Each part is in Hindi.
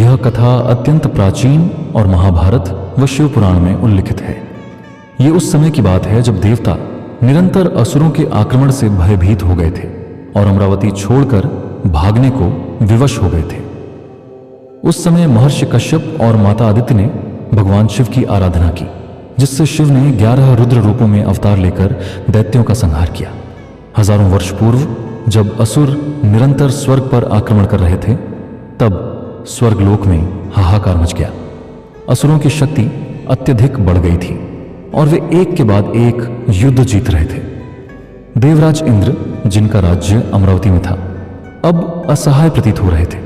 यह कथा अत्यंत प्राचीन और महाभारत व शिव पुराण में उल्लिखित है। ये उस समय की बात है जब देवता निरंतर असुरों के आक्रमण से भयभीत हो गए थे और अमरावती छोड़कर भागने को विवश हो गए थे। उस समय महर्षि कश्यप और माता आदित्य ने भगवान शिव की आराधना की, जिससे शिव ने 11 रुद्र रूपों में अवतार लेकर दैत्यों का संहार किया। हजारों वर्ष पूर्व जब असुर निरंतर स्वर्ग पर आक्रमण कर रहे थे, तब स्वर्गलोक में हाहाकार मच गया। असुरों की शक्ति अत्यधिक बढ़ गई थी और वे एक के बाद एक युद्ध जीत रहे थे। देवराज इंद्र, जिनका राज्य अमरावती में था, अब असहाय प्रतीत हो रहे थे।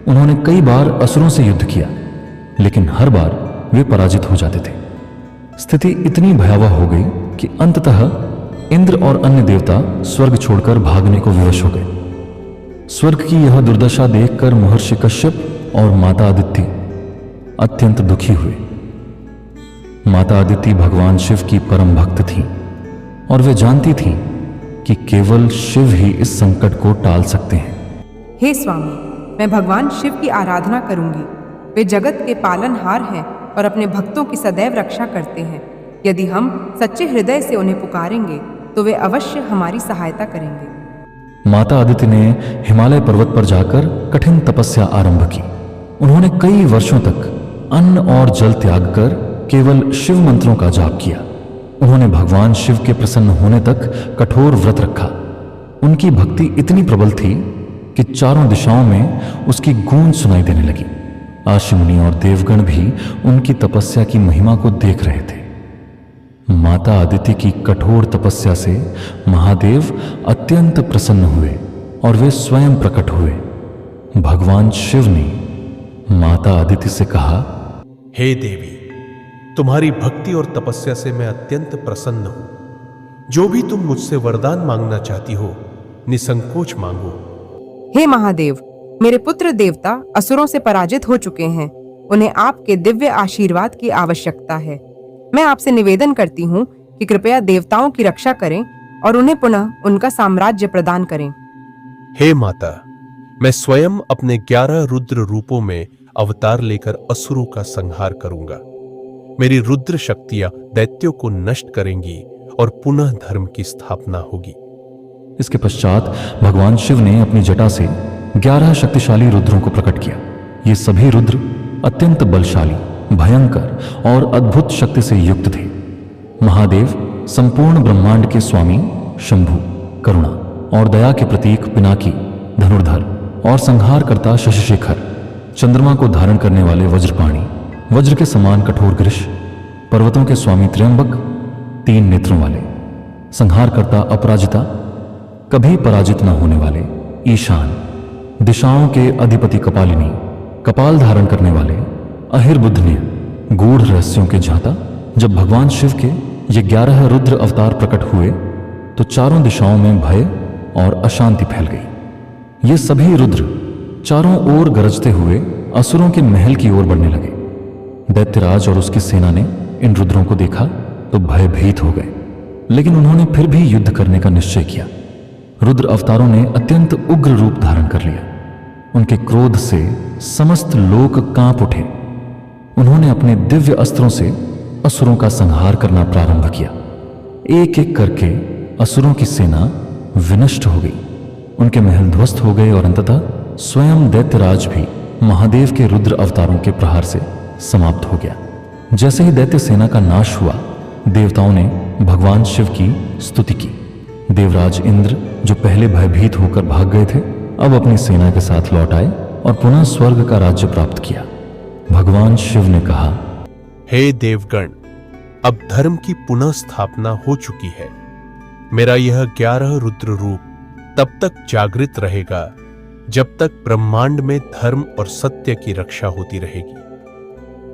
उन्होंने कई बार असुरों से युद्ध किया, लेकिन हर बार वे पराजित हो जाते थे। स्थिति इतनी भयावह हो गई कि अंततः इंद्र और अन्य देवता स्वर्ग छोड़कर भागने को विवश हो गए। स्वर्ग की यह दुर्दशा देखकर महर्षि कश्यप और माता आदित्य अत्यंत दुखी हुए। माता आदित्य भगवान शिव की परम भक्त थीं और वे जानती थीं कि केवल शिव ही इस संकट को टाल सकते हैं। हे स्वामी, मैं भगवान शिव की आराधना करूंगी। वे जगत के पालनहार हैं और अपने भक्तों की सदैव रक्षा करते हैं। यदि हम सच्चे हृदय से उन्हें पुकारेंगे तो वे अवश्य हमारी सहायता करेंगे। माता आदित्य ने हिमालय पर्वत पर जाकर कठिन तपस्या आरंभ की। उन्होंने कई वर्षों तक अन्न और जल त्याग कर केवल शिव मंत्रों का जाप किया। उन्होंने भगवान शिव के प्रसन्न होने तक कठोर व्रत रखा। उनकी भक्ति इतनी प्रबल थी कि चारों दिशाओं में उसकी गूंज सुनाई देने लगी। आशी मुनि और देवगण भी उनकी तपस्या की महिमा को देख रहे थे। माता आदित्य की कठोर तपस्या से महादेव अत्यंत प्रसन्न हुए और वे स्वयं प्रकट हुए। भगवान शिव ने माता आदित्य से कहा, हे देवी, तुम्हारी भक्ति और तपस्या से मैं अत्यंत प्रसन्न हूं। जो भी तुम मुझसे वरदान मांगना चाहती हो, निसंकोच मांगो। हे महादेव, मेरे पुत्र देवता असुरों से पराजित हो चुके हैं। उन्हें आपके दिव्य आशीर्वाद की आवश्यकता है। मैं आपसे निवेदन करती हूँ कि कृपया देवताओं की रक्षा करें और उन्हें पुनः उनका साम्राज्य प्रदान करें। हे माता, मैं स्वयं अपने 11 रुद्र रूपों में अवतार लेकर असुरों का संहार करूंगा। मेरी रुद्र शक्तियां दैत्यों को नष्ट करेंगी और पुनः धर्म की स्थापना होगी। इसके पश्चात भगवान शिव ने अपनी जटा से 11 शक्तिशाली रुद्रों को प्रकट किया। ये सभी रुद्र अत्यंत बलशाली, भयंकर और अद्भुत शक्ति से युक्त थे। महादेव संपूर्ण ब्रह्मांड के स्वामी शंभु, करुणा और दया के प्रतीक पिनाकी, धनुर्धर और संहारकर्ता शशिशेखर, चंद्रमा को धारण करने वाले वज्रपाणी, वज्र के समान कठोर गिरिश, पर्वतों के स्वामी त्र्यंबक, 3 नेत्रों वाले, संहारकर्ता अपराजिता, कभी पराजित न होने वाले ईशान, दिशाओं के अधिपति कपालिनी, कपाल धारण करने वाले अहिर्बुद्धनीय, गूढ़ रहस्यों के जाता। जब भगवान शिव के ये 11 रुद्र अवतार प्रकट हुए तो चारों दिशाओं में भय और अशांति फैल गई। ये सभी रुद्र चारों ओर गरजते हुए असुरों के महल की ओर बढ़ने लगे। दैत्यराज और उसकी सेना ने इन रुद्रों को देखा तो भयभीत हो गए, लेकिन उन्होंने फिर भी युद्ध करने का निश्चय किया। रुद्र अवतारों ने अत्यंत उग्र रूप धारण कर लिया। उनके क्रोध से समस्त लोक कांप उठे। उन्होंने अपने दिव्य अस्त्रों से असुरों का संहार करना प्रारंभ किया। एक एक करके असुरों की सेना विनष्ट हो गई, उनके महल ध्वस्त हो गए और अंततः स्वयं दैत्यराज भी महादेव के रुद्र अवतारों के प्रहार से समाप्त हो गया। जैसे ही दैत्य सेना का नाश हुआ, देवताओं ने भगवान शिव की स्तुति की। देवराज इंद्र, जो पहले भयभीत होकर भाग गए थे, अब अपनी सेना के साथ लौट आए और पुनः स्वर्ग का राज्य प्राप्त किया। भगवान शिव ने कहा, हे देवगण, अब धर्म की पुनः स्थापना हो चुकी है। मेरा यह 11 रुद्र रूप तब तक जागृत रहेगा जब तक ब्रह्मांड में धर्म और सत्य की रक्षा होती रहेगी।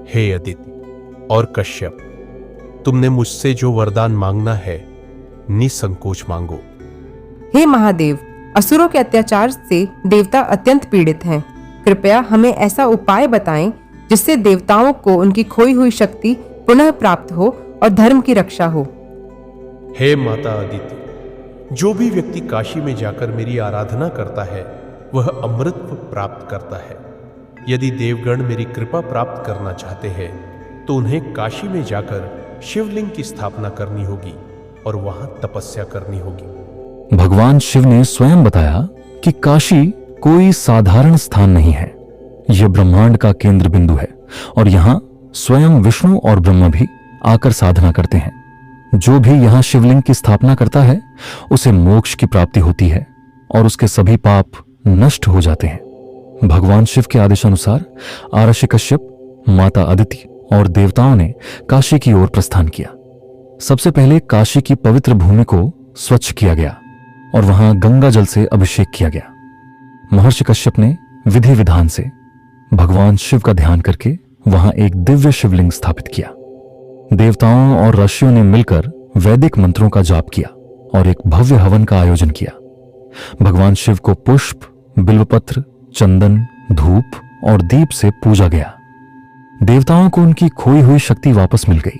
हे अदिति और कश्यप, तुमने मुझसे जो वरदान मांगना है, निसंकोच मांगो। हे महादेव, असुरों के अत्याचार से देवता अत्यंत पीड़ित हैं। कृपया हमें ऐसा उपाय बताएं जिससे देवताओं को उनकी खोई हुई शक्ति पुनः प्राप्त हो और धर्म की रक्षा हो। हे माता अदिति, जो भी व्यक्ति काशी में जाकर मेरी आराधना करता है वह अमृत प्राप्त करता है। यदि देवगण मेरी कृपा प्राप्त करना चाहते हैं तो उन्हें काशी में जाकर शिवलिंग की स्थापना करनी होगी और वहां तपस्या करनी होगी। भगवान शिव ने स्वयं बताया कि काशी कोई साधारण स्थान नहीं है, यह ब्रह्मांड का केंद्र बिंदु है और यहां स्वयं विष्णु और ब्रह्मा भी आकर साधना करते हैं। जो भी यहां शिवलिंग की स्थापना करता है उसे मोक्ष की प्राप्ति होती है और उसके सभी पाप नष्ट हो जाते हैं। भगवान शिव के आदेशानुसार आरषि कश्यप, माता अदिति और देवताओं ने काशी की ओर प्रस्थान किया। सबसे पहले काशी की पवित्र भूमि को स्वच्छ किया गया और वहां गंगा जल से अभिषेक किया गया। महर्षि कश्यप ने विधि विधान से भगवान शिव का ध्यान करके वहां एक दिव्य शिवलिंग स्थापित किया। देवताओं और ऋषियों ने मिलकर वैदिक मंत्रों का जाप किया और एक भव्य हवन का आयोजन किया। भगवान शिव को पुष्प, बिल्वपत्र, चंदन, धूप और दीप से पूजा गया। देवताओं को उनकी खोई हुई शक्ति वापस मिल गई।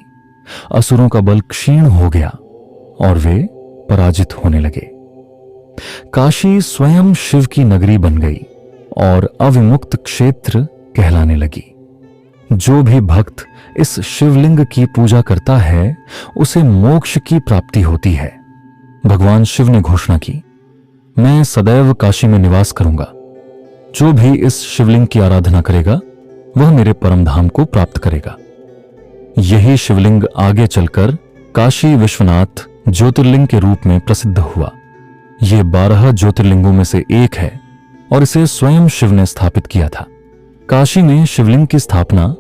असुरों का बल क्षीण हो गया और वे पराजित होने लगे। काशी स्वयं शिव की नगरी बन गई और अविमुक्त क्षेत्र कहलाने लगी। जो भी भक्त इस शिवलिंग की पूजा करता है उसे मोक्ष की प्राप्ति होती है। भगवान शिव ने घोषणा की, मैं सदैव काशी में निवास करूंगा। जो भी इस शिवलिंग की आराधना करेगा वह मेरे परम धाम को प्राप्त करेगा। यही शिवलिंग आगे चलकर काशी विश्वनाथ ज्योतिर्लिंग के रूप में प्रसिद्ध हुआ। यह 12 ज्योतिर्लिंगों में से एक है और इसे स्वयं शिव ने स्थापित किया था। काशी में शिवलिंग की स्थापना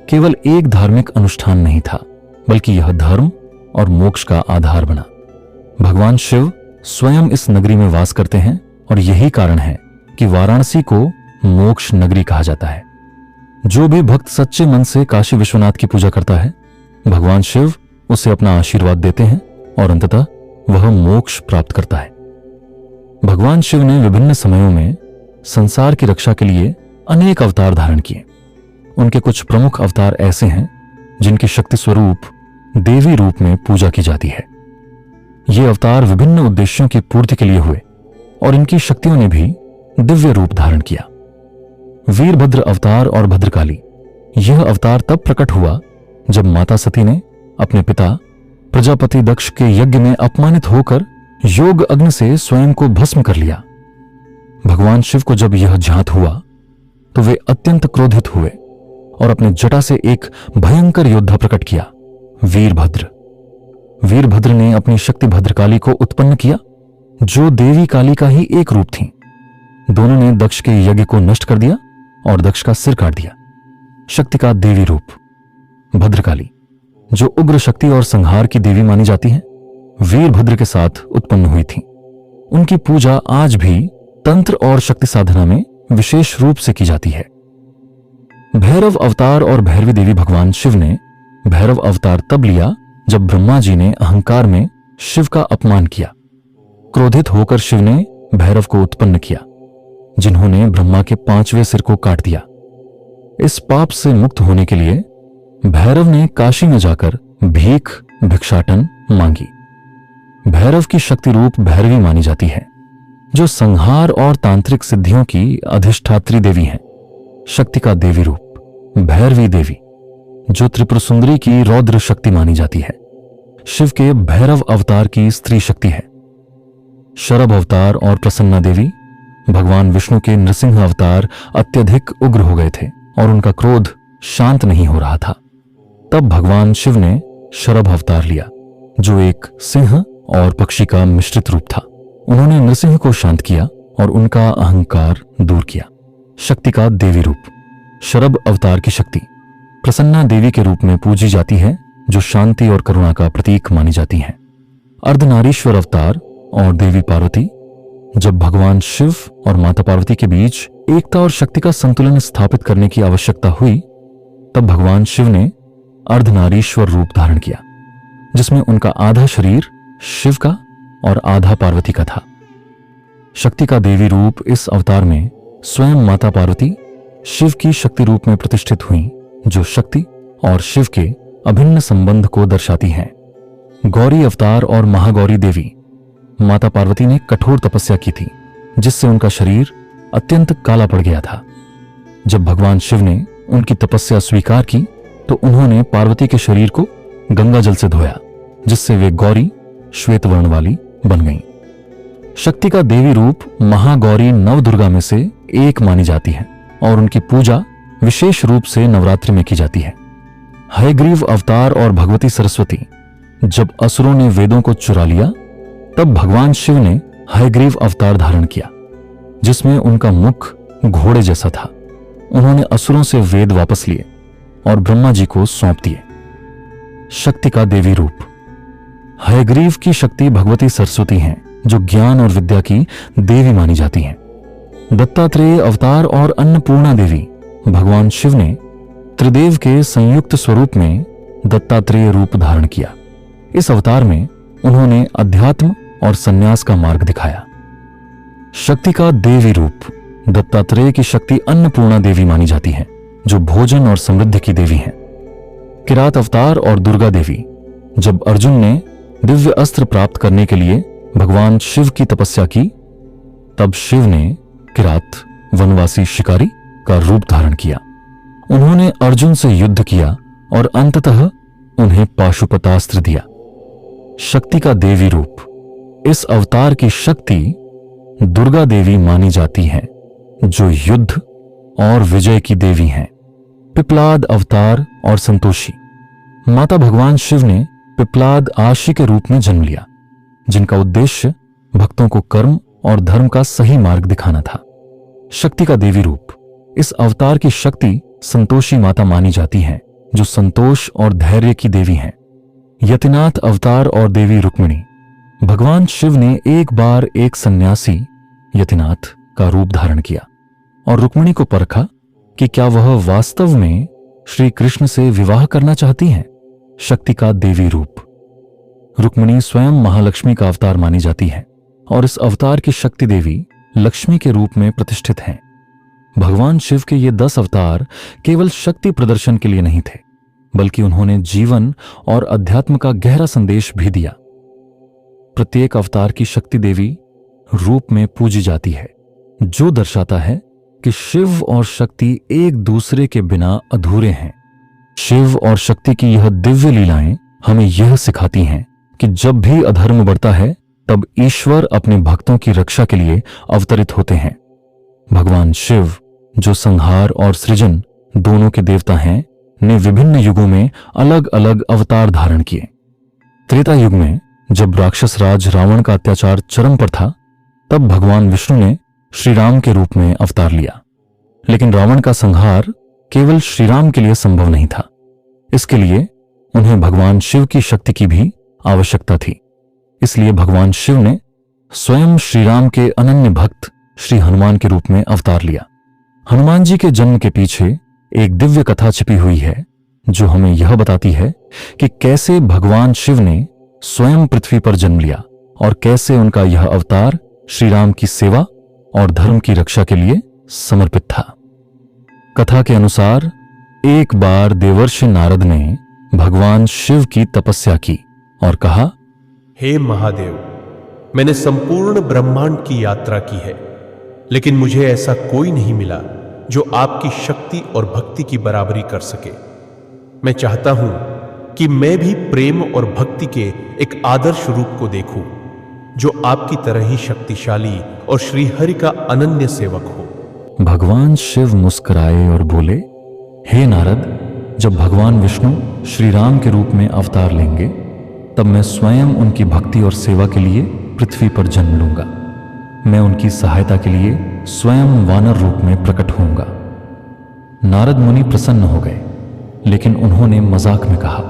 केवल एक धार्मिक अनुष्ठान नहीं था, बल्कि यह धर्म और मोक्ष का आधार बना। भगवान शिव स्वयं इस नगरी में वास करते हैं और यही कारण है कि वाराणसी को मोक्ष नगरी कहा जाता है। जो भी भक्त सच्चे मन से काशी विश्वनाथ की पूजा करता है, भगवान शिव उसे अपना आशीर्वाद देते हैं और अंततः वह मोक्ष प्राप्त करता है। भगवान शिव ने विभिन्न समयों में संसार की रक्षा के लिए अनेक अवतार धारण किए। उनके कुछ प्रमुख अवतार ऐसे हैं जिनकी शक्ति स्वरूप देवी रूप में पूजा की जाती है। ये अवतार विभिन्न उद्देश्यों की पूर्ति के लिए हुए और इनकी शक्तियों ने भी दिव्य रूप धारण किया। वीरभद्र अवतार और भद्रकाली, यह अवतार तब प्रकट हुआ जब माता सती ने अपने पिता प्रजापति दक्ष के यज्ञ में अपमानित होकर योग अग्नि से स्वयं को भस्म कर लिया। भगवान शिव को जब यह ज्ञात हुआ तो वे अत्यंत क्रोधित हुए और अपने जटा से एक भयंकर योद्धा प्रकट किया, वीरभद्र। वीरभद्र ने अपनी शक्ति भद्रकाली को उत्पन्न किया, जो देवी काली का ही एक रूप थी। दोनों ने दक्ष के यज्ञ को नष्ट कर दिया और दक्ष का सिर काट दिया। शक्ति का देवी रूप भद्रकाली, जो उग्र शक्ति और संहार की देवी मानी जाती है, वीरभद्र के साथ उत्पन्न हुई थी। उनकी पूजा आज भी तंत्र और शक्ति साधना में विशेष रूप से की जाती है। भैरव अवतार और भैरवी देवी, भगवान शिव ने भैरव अवतार तब लिया जब ब्रह्मा जी ने अहंकार में शिव का अपमान किया। क्रोधित होकर शिव ने भैरव को उत्पन्न किया, जिन्होंने ब्रह्मा के 5वें सिर को काट दिया। इस पाप से मुक्त होने के लिए भैरव ने काशी में जाकर भीख भिक्षाटन मांगी। भैरव की शक्ति रूप भैरवी मानी जाती है, जो संहार और तांत्रिक सिद्धियों की अधिष्ठात्री देवी हैं। शक्ति का देवी रूप भैरवी देवी, जो त्रिपुर सुंदरी की रौद्र शक्ति मानी जाती है, शिव के भैरव अवतार की स्त्री शक्ति है। शरभ अवतार और प्रसन्ना देवी, भगवान विष्णु के नृसिंह अवतार अत्यधिक उग्र हो गए थे और उनका क्रोध शांत नहीं हो रहा था। तब भगवान शिव ने शरभ अवतार लिया, जो एक सिंह और पक्षी का मिश्रित रूप था। उन्होंने नृसिंह को शांत किया और उनका अहंकार दूर किया। शक्ति का देवी रूप शरभ अवतार की शक्ति प्रसन्ना देवी के रूप में पूजी जाती है, जो शांति और करुणा का प्रतीक मानी जाती हैं। अर्धनारीश्वर अवतार और देवी पार्वती, जब भगवान शिव और माता पार्वती के बीच एकता और शक्ति का संतुलन स्थापित करने की आवश्यकता हुई, तब भगवान शिव ने अर्धनारीश्वर रूप धारण किया, जिसमें उनका आधा शरीर शिव का और आधा पार्वती का था। शक्ति का देवी रूप इस अवतार में स्वयं माता पार्वती शिव की शक्ति रूप में प्रतिष्ठित हुई, जो शक्ति और शिव के अभिन्न संबंध को दर्शाती हैं। गौरी अवतार और महागौरी देवी, माता पार्वती ने कठोर तपस्या की थी, जिससे उनका शरीर अत्यंत काला पड़ गया था। जब भगवान शिव ने उनकी तपस्या स्वीकार की तो उन्होंने पार्वती के शरीर को गंगा जल से धोया, जिससे वे गौरी श्वेत वर्ण वाली बन गईं। शक्ति का देवी रूप महागौरी नवदुर्गा में से एक मानी जाती है और उनकी पूजा विशेष रूप से नवरात्रि में की जाती है। हयग्रीव अवतार और भगवती सरस्वती जब असुरों ने वेदों को चुरा लिया, तब भगवान शिव ने हयग्रीव अवतार धारण किया, जिसमें उनका मुख घोड़े जैसा था। उन्होंने असुरों से वेद वापस लिए और ब्रह्मा जी को सौंप दिए। शक्ति का देवी रूप हयग्रीव की शक्ति भगवती सरस्वती हैं, जो ज्ञान और विद्या की देवी मानी जाती हैं। दत्तात्रेय अवतार और अन्नपूर्णा देवी भगवान शिव ने त्रिदेव के संयुक्त स्वरूप में दत्तात्रेय रूप धारण किया। इस अवतार में उन्होंने अध्यात्म और संन्यास का मार्ग दिखाया। शक्ति का देवी रूप दत्तात्रेय की शक्ति अन्नपूर्णा देवी मानी जाती है, जो भोजन और समृद्धि की देवी हैं। किरात अवतार और दुर्गा देवी जब अर्जुन ने दिव्य अस्त्र प्राप्त करने के लिए भगवान शिव की तपस्या की, तब शिव ने किरात वनवासी शिकारी का रूप धारण किया। उन्होंने अर्जुन से युद्ध किया और अंततः उन्हें पाशुपतास्त्र दिया। शक्ति का देवी रूप इस अवतार की शक्ति दुर्गा देवी मानी जाती है, जो युद्ध और विजय की देवी हैं। पिपलाद अवतार और संतोषी माता भगवान शिव ने पिपलाद आशी के रूप में जन्म लिया, जिनका उद्देश्य भक्तों को कर्म और धर्म का सही मार्ग दिखाना था। शक्ति का देवी रूप इस अवतार की शक्ति संतोषी माता मानी जाती है, जो संतोष और धैर्य की देवी हैं। यतिनाथ अवतार और देवी रुक्मिणी भगवान शिव ने एक बार एक सन्यासी यतिनाथ का रूप धारण किया और रुक्मिणी को परखा कि क्या वह वास्तव में श्री कृष्ण से विवाह करना चाहती हैं। शक्ति का देवी रूप रुक्मिणी स्वयं महालक्ष्मी का अवतार मानी जाती है और इस अवतार की शक्ति देवी लक्ष्मी के रूप में प्रतिष्ठित हैं। भगवान शिव के ये 10 अवतार केवल शक्ति प्रदर्शन के लिए नहीं थे, बल्कि उन्होंने जीवन और अध्यात्म का गहरा संदेश भी दिया। प्रत्येक अवतार की शक्ति देवी रूप में पूजी जाती है, जो दर्शाता है कि शिव और शक्ति एक दूसरे के बिना अधूरे हैं। शिव और शक्ति की यह दिव्य लीलाएं हमें यह सिखाती हैं कि जब भी अधर्म बढ़ता है, तब ईश्वर अपने भक्तों की रक्षा के लिए अवतरित होते हैं। भगवान शिव, जो संहार और सृजन दोनों के देवता हैं, ने विभिन्न युगों में अलग अलग अवतार धारण किए। त्रेता युग में जब राक्षस राज रावण का अत्याचार चरम पर था, तब भगवान विष्णु ने श्री राम के रूप में अवतार लिया। लेकिन रावण का संहार केवल श्री राम के लिए संभव नहीं था। इसके लिए उन्हें भगवान शिव की शक्ति की भी आवश्यकता थी। इसलिए भगवान शिव ने स्वयं श्री राम के अनन्य भक्त श्री हनुमान के रूप में अवतार लिया। हनुमान जी के जन्म के पीछे एक दिव्य कथा छिपी हुई है, जो हमें यह बताती है कि कैसे भगवान शिव ने स्वयं पृथ्वी पर जन्म लिया और कैसे उनका यह अवतार श्री राम की सेवा और धर्म की रक्षा के लिए समर्पित था। कथा के अनुसार एक बार देवर्षि नारद ने भगवान शिव की तपस्या की और कहा, हे महादेव, मैंने संपूर्ण ब्रह्मांड की यात्रा की है, लेकिन मुझे ऐसा कोई नहीं मिला जो आपकी शक्ति और भक्ति की बराबरी कर सके। मैं चाहता हूं कि मैं भी प्रेम और भक्ति के एक आदर्श रूप को देखूं, जो आपकी तरह ही शक्तिशाली और श्रीहरि का अनन्य सेवक हो। भगवान शिव मुस्कुराए और बोले, हे नारद, जब भगवान विष्णु श्री राम के रूप में अवतार लेंगे, तब मैं स्वयं उनकी भक्ति और सेवा के लिए पृथ्वी पर जन्म लूंगा। मैं उनकी सहायता के लिए स्वयं वानर रूप में प्रकट होऊंगा। नारद मुनि प्रसन्न हो गए, लेकिन उन्होंने मजाक में कहा,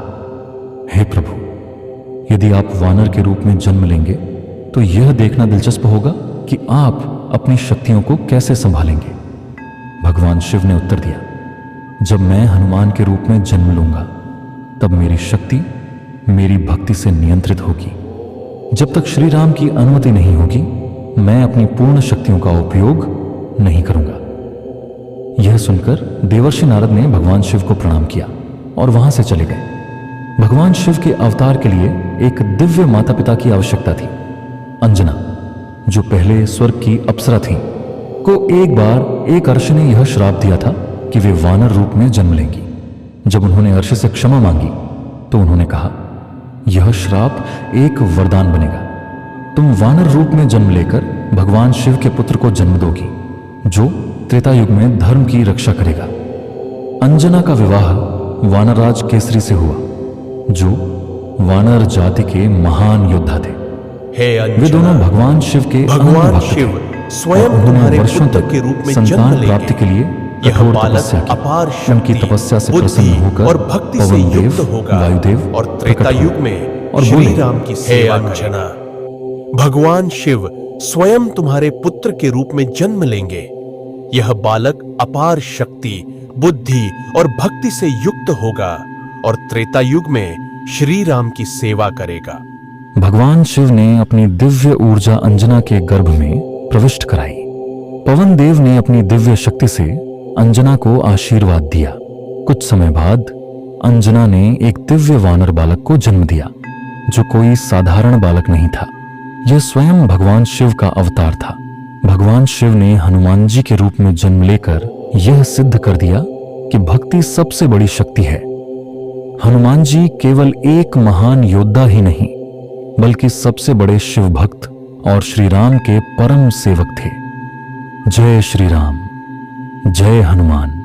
हे प्रभु, यदि आप वानर के रूप में जन्म लेंगे तो यह देखना दिलचस्प होगा कि आप अपनी शक्तियों को कैसे संभालेंगे। भगवान शिव ने उत्तर दिया, जब मैं हनुमान के रूप में जन्म लूंगा, तब मेरी शक्ति मेरी भक्ति से नियंत्रित होगी। जब तक श्री राम की अनुमति नहीं होगी, मैं अपनी पूर्ण शक्तियों का उपयोग नहीं करूंगा। यह सुनकर देवर्षि नारद ने भगवान शिव को प्रणाम किया और वहां से चले गए। भगवान शिव के अवतार के लिए एक दिव्य माता पिता की आवश्यकता थी। अंजना, जो पहले स्वर्ग की अप्सरा थी, को एक बार एक अर्ष ने यह श्राप दिया था कि वे वानर रूप में जन्म लेंगी। जब उन्होंने अर्श से क्षमा मांगी तो उन्होंने कहा, यह श्राप एक वरदान बनेगा। तुम वानर रूप में जन्म लेकर भगवान शिव के पुत्र को जन्म दोगी, जो त्रेता युग में धर्म की रक्षा करेगा। अंजना का विवाह वानरराज केसरी से हुआ, जो वानर जाति के महान योद्धा थे। हे अंजना, वे दोनों भगवान शिव के भगवान अनन्य भक्त शिव थे स्वयं और उन्होंने तुम्हारे वर्षों पुत्र तक के रूप में संतान जन्म प्राप्ति के लेंगे। लिए यह कठोर बालक तपस्या की। अपार उनकी शक्ति, तपस्या से बुद्धि प्रसन्न होकर और भक्ति से पवन युक्त देव, होगा वायुदेव और त्रेता प्रकट युग हुए में और श्री बोले, राम की सेवा अंजना, भगवान शिव स्वयं तुम्हारे पुत्र के रूप में जन्म लेंगे। यह बालक अपार शक्ति, बुद्धि और भक्ति से युक्त होगा और त्रेता युग में श्री राम की सेवा करेगा। भगवान शिव ने अपनी दिव्य ऊर्जा अंजना के गर्भ में प्रविष्ट कराई। पवन देव ने अपनी दिव्य शक्ति से अंजना को आशीर्वाद दिया। कुछ समय बाद अंजना ने एक दिव्य वानर बालक को जन्म दिया, जो कोई साधारण बालक नहीं था। यह स्वयं भगवान शिव का अवतार था। भगवान शिव ने हनुमान जी के रूप में जन्म लेकर यह सिद्ध कर दिया कि भक्ति सबसे बड़ी शक्ति है। हनुमान जी केवल एक महान योद्धा ही नहीं, बल्कि सबसे बड़े शिव भक्त और श्री राम के परम सेवक थे। जय श्री राम, जय हनुमान।